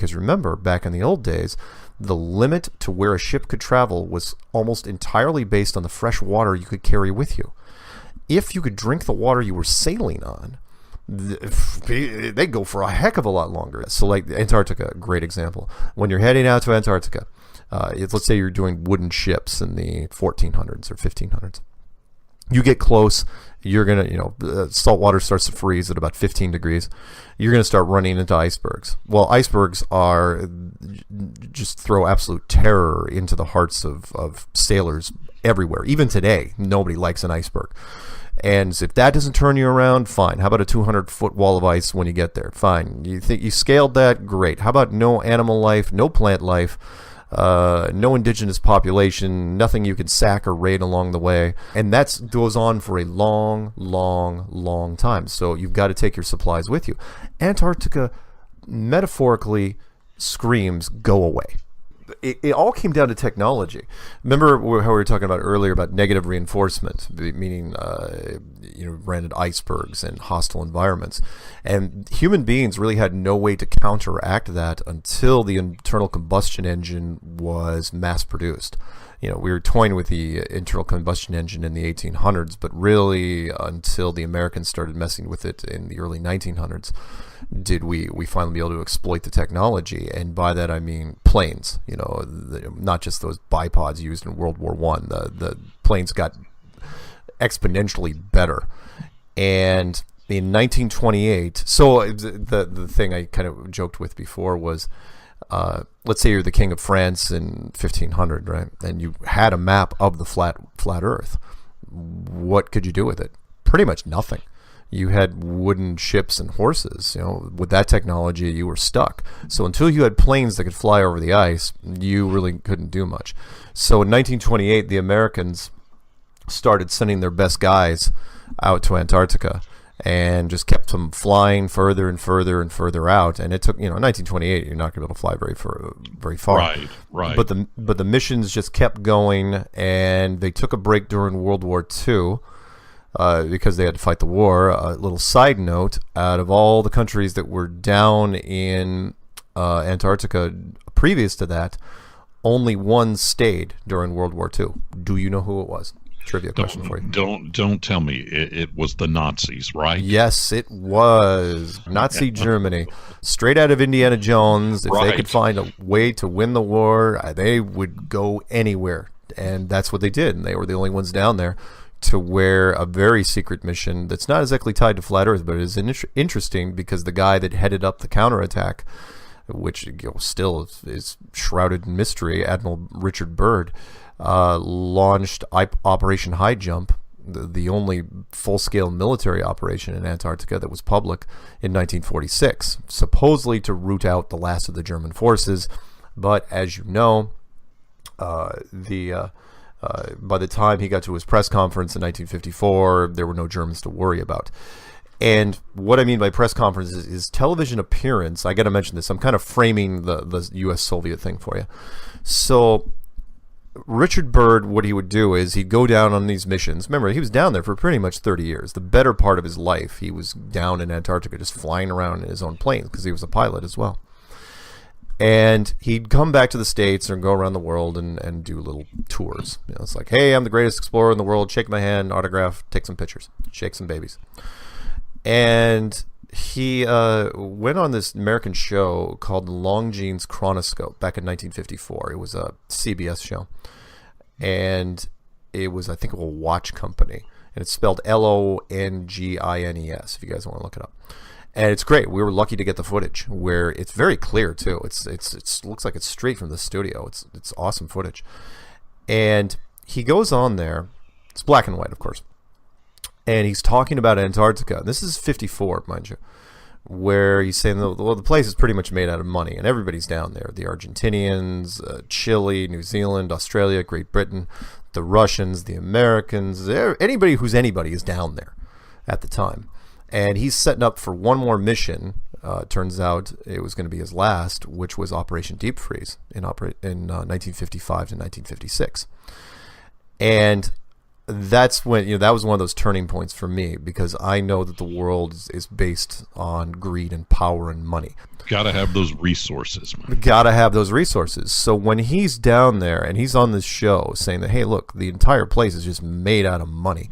because remember, back in the old days, the limit to where a ship could travel was almost entirely based on the fresh water you could carry with you. If you could drink the water you were sailing on, they go for a heck of a lot longer. So like Antarctica, great example. When you're heading out to Antarctica, let's say you're doing wooden ships in the 1400s or 1500s. You get close, you're going to, salt water starts to freeze at about 15 degrees. You're going to start running into icebergs. Well, icebergs just throw absolute terror into the hearts of sailors everywhere. Even today, nobody likes an iceberg. And if that doesn't turn you around, fine. How about a 200-foot wall of ice when you get there? Fine. You think you scaled that? Great. How about no animal life, no plant life, no indigenous population, nothing you can sack or raid along the way? And that goes on for a long, long, long time. So you've got to take your supplies with you. Antarctica, metaphorically, screams, go away. It all came down to technology. Remember how we were talking about earlier about negative reinforcement, meaning branded icebergs and hostile environments. And human beings really had no way to counteract that until the internal combustion engine was mass produced. We were toying with the internal combustion engine in the 1800s, but really until the Americans started messing with it in the early 1900s did we finally be able to exploit the technology. And by that I mean planes, not just those bipods used in World War I. The planes got exponentially better. And in 1928, so the thing I kind of joked with before was, let's say you're the king of France in 1500, right? And you had a map of the flat Earth. What could you do with it? Pretty much nothing. You had wooden ships and horses. With that technology, you were stuck. So until you had planes that could fly over the ice, you really couldn't do much. So in 1928, the Americans started sending their best guys out to Antarctica and just kept them flying further and further and further out. And it took, in 1928, you're not going to be able to fly very far. Right. But the missions just kept going, and they took a break during World War II because they had to fight the war. A little side note: out of all the countries that were down in Antarctica previous to that, only one stayed during World War II. Do you know who it was? Trivia question for you. Don't tell me it was the Nazis, right? Yes, it was Nazi Germany, straight out of Indiana Jones. If they could find a way to win the war, they would go anywhere, and that's what they did. And they were the only ones down there to where a very secret mission that's not exactly tied to flat Earth, but it is interesting because the guy that headed up the counterattack, which still is shrouded in mystery, Admiral Richard Byrd, launched Operation High Jump, the only full-scale military operation in Antarctica that was public, in 1946, supposedly to root out the last of the German forces. But as you know, by the time he got to his press conference in 1954, there were no Germans to worry about. And what I mean by press conference is television appearance. I got to mention this. I'm kind of framing the U.S.-Soviet thing for you. So Richard Byrd, what he would do is he'd go down on these missions. Remember, he was down there for pretty much 30 years. The better part of his life, he was down in Antarctica just flying around in his own plane because he was a pilot as well. And he'd come back to the States and go around the world and do little tours. It's like, hey, I'm the greatest explorer in the world. Shake my hand, autograph, take some pictures, shake some babies. And he went on this American show called Longines Chronoscope back in 1954. It was a CBS show. And it was, I think, a watch company. And it's spelled Longines, if you guys want to look it up. And it's great. We were lucky to get the footage where it's very clear too. It looks like it's straight from the studio. It's awesome footage. And he goes on there. It's black and white, of course. And he's talking about Antarctica. This is 54, mind you, where he's saying, well, the place is pretty much made out of money, and everybody's down there. The Argentinians, Chile, New Zealand, Australia, Great Britain, the Russians, the Americans, anybody who's anybody is down there at the time. And he's setting up for one more mission. Turns out it was going to be his last, which was Operation Deep Freeze in 1955 to 1956. And that's when, that was one of those turning points for me, because I know that the world is based on greed and power and money. Got to have those resources, man. Got to have those resources. So when he's down there and he's on this show saying that, hey, look, the entire place is just made out of money.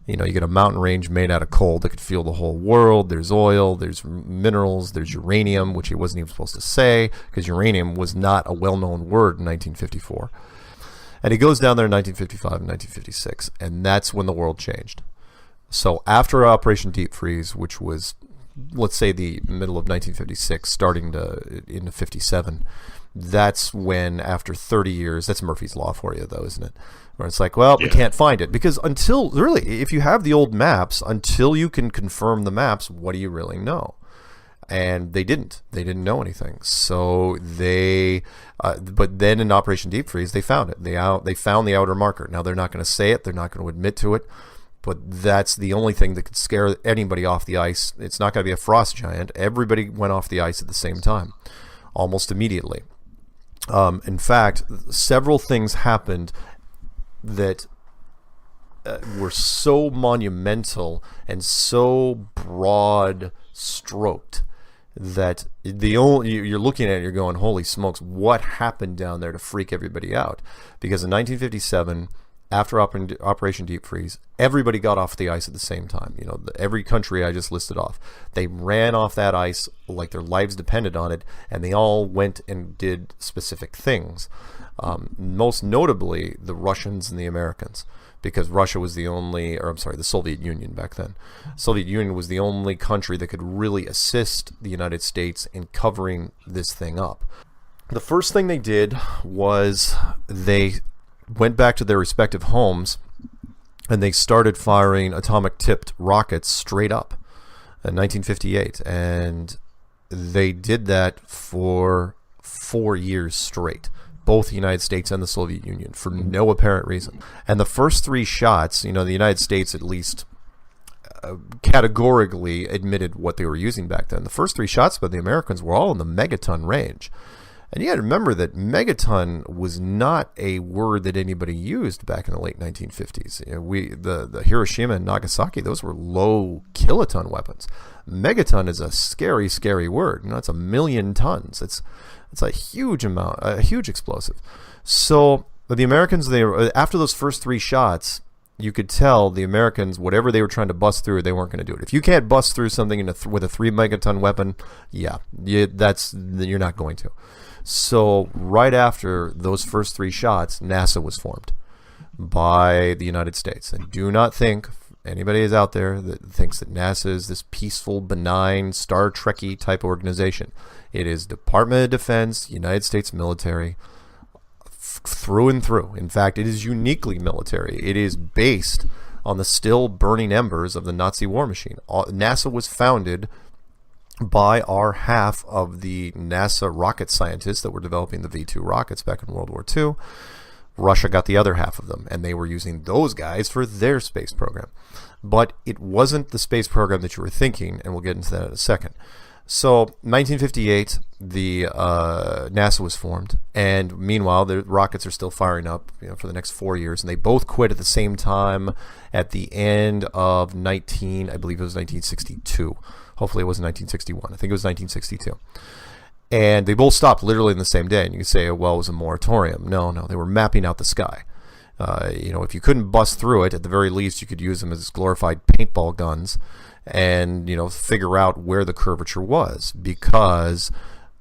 You get a mountain range made out of coal that could fuel the whole world. There's oil, there's minerals, there's uranium, which he wasn't even supposed to say, because uranium was not a well-known word in 1954. And he goes down there in 1955 and 1956, and that's when the world changed. So after Operation Deep Freeze, which was, let's say, the middle of 1956, starting into 57, that's when, after 30 years, that's Murphy's Law for you, though, isn't it? Where it's like, well, we can't find it. Because if you have the old maps, until you can confirm the maps, what do you really know? And they didn't know anything. So but then in Operation Deep Freeze, they found it. They found the outer marker. Now, they're not going to say it. They're not going to admit to it. But that's the only thing that could scare anybody off the ice. It's not going to be a frost giant. Everybody went off the ice at the same time, almost immediately. In fact, several things happened that were so monumental and so broad stroked that you're looking at it, you're going, holy smokes, what happened down there to freak everybody out? Because in 1957, after Operation Deep Freeze, everybody got off the ice at the same time. Every country I just listed off, they ran off that ice like their lives depended on it, and they all went and did specific things. Most notably, the Russians and the Americans, because Russia was the Soviet Union back then. Soviet Union was the only country that could really assist the United States in covering this thing up. The first thing they did was they went back to their respective homes and they started firing atomic-tipped rockets straight up in 1958. And they did that for 4 years straight, both the United States and the Soviet Union, for no apparent reason. And the first 3 shots, the United States at least categorically admitted what they were using back then. The first 3 shots by the Americans were all in the megaton range. And you got to remember that megaton was not a word that anybody used back in the late 1950s. The Hiroshima and Nagasaki, those were low kiloton weapons. Megaton is a scary, scary word. It's 1 million tons. It's a huge amount, a huge explosive. So the Americans, after those first 3 shots, you could tell the Americans, whatever they were trying to bust through, they weren't going to do it. If you can't bust through something with a 3 megaton weapon, you're not going to. So right after those first 3 shots, NASA was formed by the United States. And do not think, anybody is out there that thinks that NASA is this peaceful, benign, Star Trek-y type organization. It is Department of Defense, United States military, through and through. In fact, it is uniquely military. It is based on the still burning embers of the Nazi war machine. NASA was founded by our half of the NASA rocket scientists that were developing the V-2 rockets back in World War II. Russia got the other half of them, and they were using those guys for their space program. But it wasn't the space program that you were thinking, and we'll get into that in a second. So, 1958, the NASA was formed, and meanwhile, the rockets are still firing up, for the next 4 years, and they both quit at the same time at the end of I believe it was 1962. Hopefully it was 1961. I think it was 1962. And they both stopped literally in the same day. And you can say, well, it was a moratorium. No, they were mapping out the sky. If you couldn't bust through it, at the very least, you could use them as glorified paintball guns and, figure out where the curvature was. Because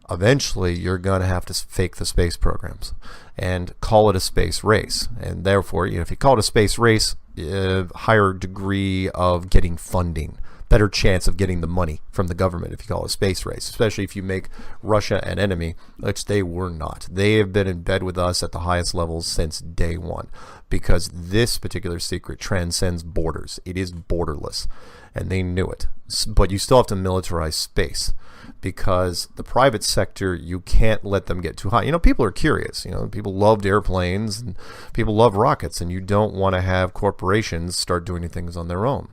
eventually you're going to have to fake the space programs and call it a space race. And therefore, if you call it a space race, higher degree of getting funding. Better chance of getting the money from the government if you call it a space race, especially if you make Russia an enemy, which they were not. They have been in bed with us at the highest levels since day one, because this particular secret transcends borders. It is borderless, and they knew it. But you still have to militarize space, because the private sector, you can't let them get too high. People are curious. People loved airplanes, and people love rockets, and you don't want to have corporations start doing things on their own.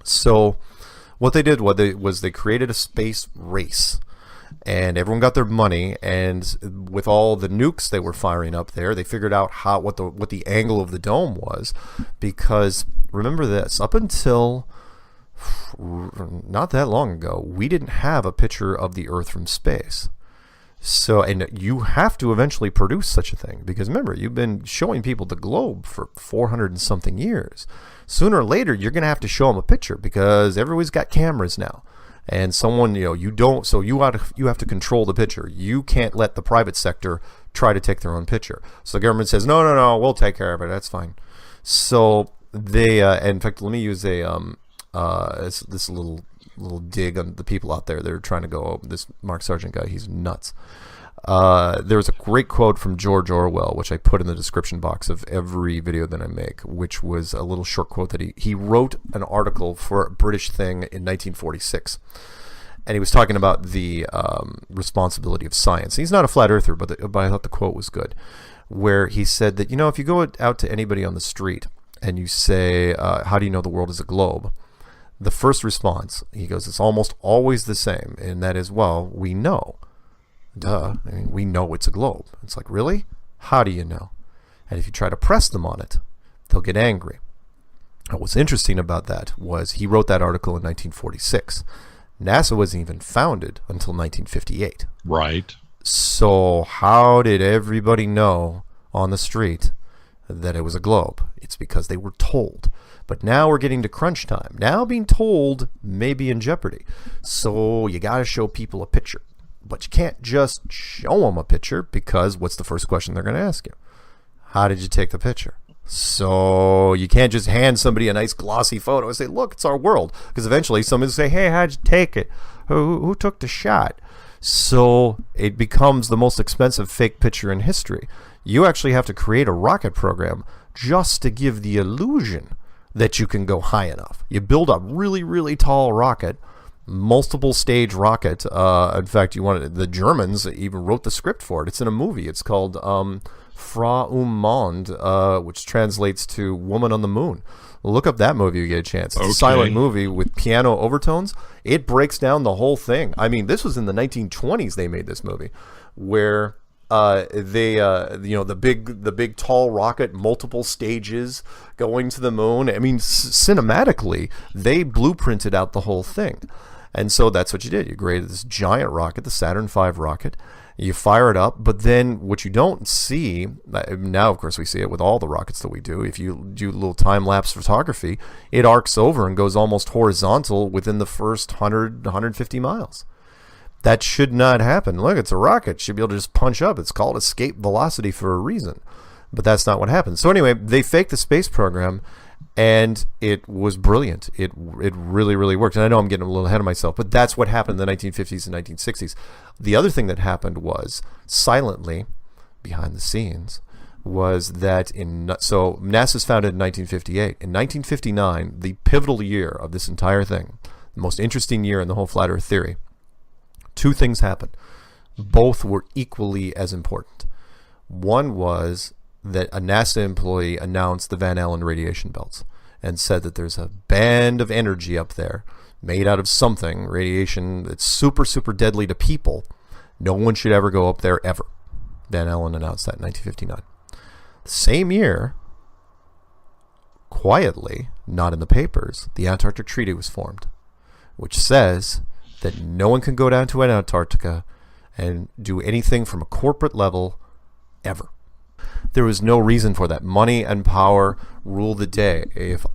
So what they did was they created a space race, and everyone got their money. And with all the nukes they were firing up there, they figured out what the angle of the dome was, because remember this, up until not that long ago, we didn't have a picture of the Earth from space. So, and you have to eventually produce such a thing, because remember, you've been showing people the globe for 400 and something years. Sooner or later, you're going to have to show them a picture, because everybody's got cameras now. And someone, you don't, so you have to control the picture. You can't let the private sector try to take their own picture. So the government says, no, we'll take care of it. That's fine. So they, in fact, let me use this little dig on the people out there. They're trying to go, oh, this Mark Sargent guy, he's nuts. There's a great quote from George Orwell, which I put in the description box of every video that I make, which was a little short quote that he wrote an article for a British thing in 1946. And he was talking about the responsibility of science. He's not a flat earther, but I thought the quote was good, where he said that, if you go out to anybody on the street and you say, how do you know the world is a globe? The first response, he goes, it's almost always the same, and that is, well, we know. Duh. I mean, we know it's a globe. It's like, really? How do you know? And if you try to press them on it, they'll get angry. What was interesting about that was he wrote that article in 1946. NASA wasn't even founded until 1958. Right. So how did everybody know on the street that it was a globe? It's because they were told. But now we're getting to crunch time. Now being told may be in jeopardy. So you got to show people a picture. But you can't just show them a picture, because what's the first question they're going to ask you? How did you take the picture? So you can't just hand somebody a nice glossy photo and say, look, it's our world. Because eventually somebody will say, hey, how'd you take it? Who took the shot? So it becomes the most expensive fake picture in history. You actually have to create a rocket program just to give the illusion that you can go high enough. You build a really, really tall rocket, multiple stage rocket. In fact, the Germans even wrote the script for it. It's in a movie. It's called Frau Mond, which translates to Woman on the Moon. Look up that movie if you get a chance. It's a silent movie with piano overtones. It breaks down the whole thing. I mean, this was in the 1920s they made this movie, where the big tall rocket, multiple stages going to the moon. I mean, cinematically, they blueprinted out the whole thing. And so that's what you did. You created this giant rocket, the Saturn V rocket. You fire it up, but then what you don't see, now of course we see it with all the rockets that we do, if you do a little time-lapse photography, it arcs over and goes almost horizontal within the first 100, 150 miles. That should not happen. Look, it's a rocket. It should be able to just punch up. It's called escape velocity for a reason. But that's not what happened. So anyway, they faked the space program, and it was brilliant. It really, really worked. And I know I'm getting a little ahead of myself, but that's what happened in the 1950s and 1960s. The other thing that happened was, silently, behind the scenes, was that so NASA's founded in 1958. In 1959, the pivotal year of this entire thing, the most interesting year in the whole flat Earth theory, two things happened. Both were equally as important. One was that a NASA employee announced the Van Allen radiation belts and said that there's a band of energy up there made out of something, radiation that's super, super deadly to people. No one should ever go up there ever. Van Allen announced that in 1959. The same year, quietly, not in the papers, the Antarctic Treaty was formed, which says that no one can go down to Antarctica and do anything from a corporate level ever. There was no reason for that. Money and power rule the day. If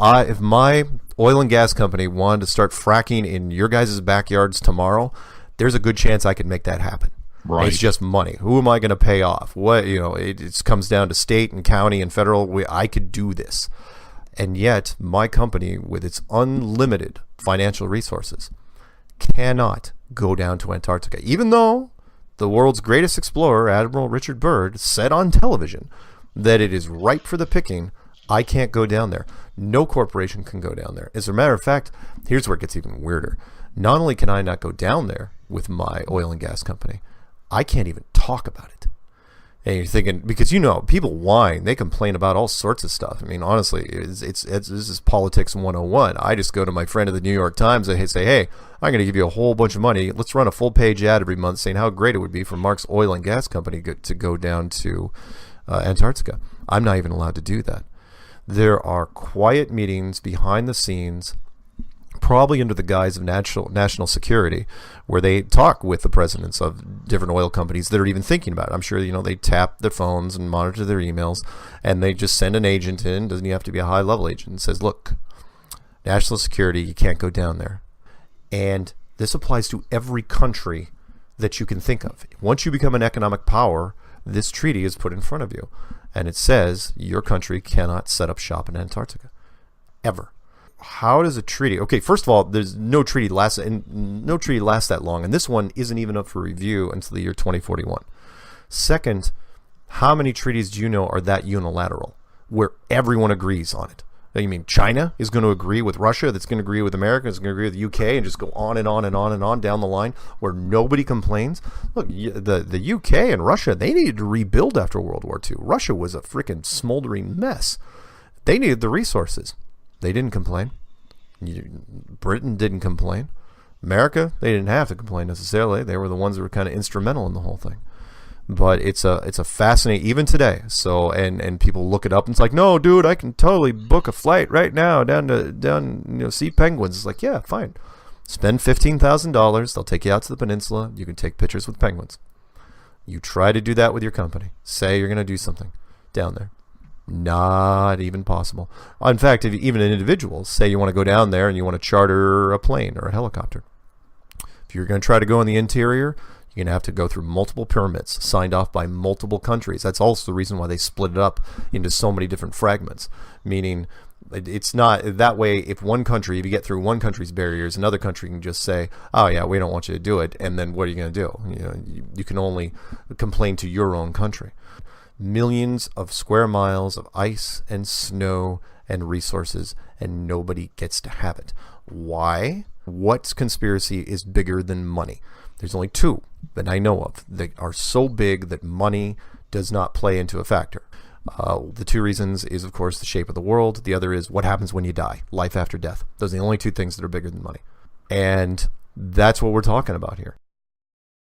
my oil and gas company wanted to start fracking in your guys' backyards tomorrow, there's a good chance I could make that happen. Right. It's just money. Who am I going to pay off? What, it comes down to state and county and federal. I could do this. And yet, my company, with its unlimited financial resources, cannot go down to Antarctica, even though the world's greatest explorer, Admiral Richard Byrd, said on television that it is ripe for the picking. I can't go down there. No corporation can go down there. As a matter of fact, here's where it gets even weirder. Not only can I not go down there with my oil and gas company, I can't even talk about it. And you're thinking, because people whine, they complain about all sorts of stuff. I mean, honestly, this is politics 101. I just go to my friend at the New York Times and say, hey, I'm going to give you a whole bunch of money. Let's run a full page ad every month saying how great it would be for Mark's Oil and Gas Company to go down to Antarctica. I'm not even allowed to do that. There are quiet meetings behind the scenes, probably under the guise of national security, where they talk with the presidents of different oil companies that are even thinking about it. I'm sure they tap their phones and monitor their emails, and they just send an agent in. Doesn't he have to be a high-level agent? And says, look, national security, you can't go down there. And this applies to every country that you can think of. Once you become an economic power, this treaty is put in front of you, and it says your country cannot set up shop in Antarctica ever. How does a treaty? Okay, first of all, there's no treaty lasts that long, and this one isn't even up for review until the year 2041. Second, how many treaties do you know are that unilateral, where everyone agrees on it? You mean China is going to agree with Russia, that's going to agree with America, that's going to agree with the UK, and just go on and on and on and on down the line where nobody complains? Look, the UK and Russia, they needed to rebuild after World War II. Russia was a freaking smoldering mess. They needed the resources. They didn't complain. Britain didn't complain. America, they didn't have to complain necessarily. They were the ones that were kind of instrumental in the whole thing. But it's a fascinating, even today. So and people look it up and it's like, no, dude, I can totally book a flight right now down see penguins. It's like, yeah, fine. Spend $15,000. They'll take you out to the peninsula. You can take pictures with penguins. You try to do that with your company. Say you're going to do something down there. Not even possible. In fact, if even an individual, say you want to go down there and you want to charter a plane or a helicopter. If you're going to try to go in the interior, you're going to have to go through multiple permits signed off by multiple countries. That's also the reason why they split it up into so many different fragments. Meaning, it's not that way. If you get through one country's barriers, another country can just say, oh yeah, we don't want you to do it. And then what are you going to do? You can only complain to your own country. Millions of square miles of ice and snow and resources, and nobody gets to have it. Why? What conspiracy is bigger than money? There's only two that I know of that are so big that money does not play into a factor. The two reasons is, of course, the shape of the world. The other is what happens when you die, life after death. Those are the only two things that are bigger than money. And that's what we're talking about here.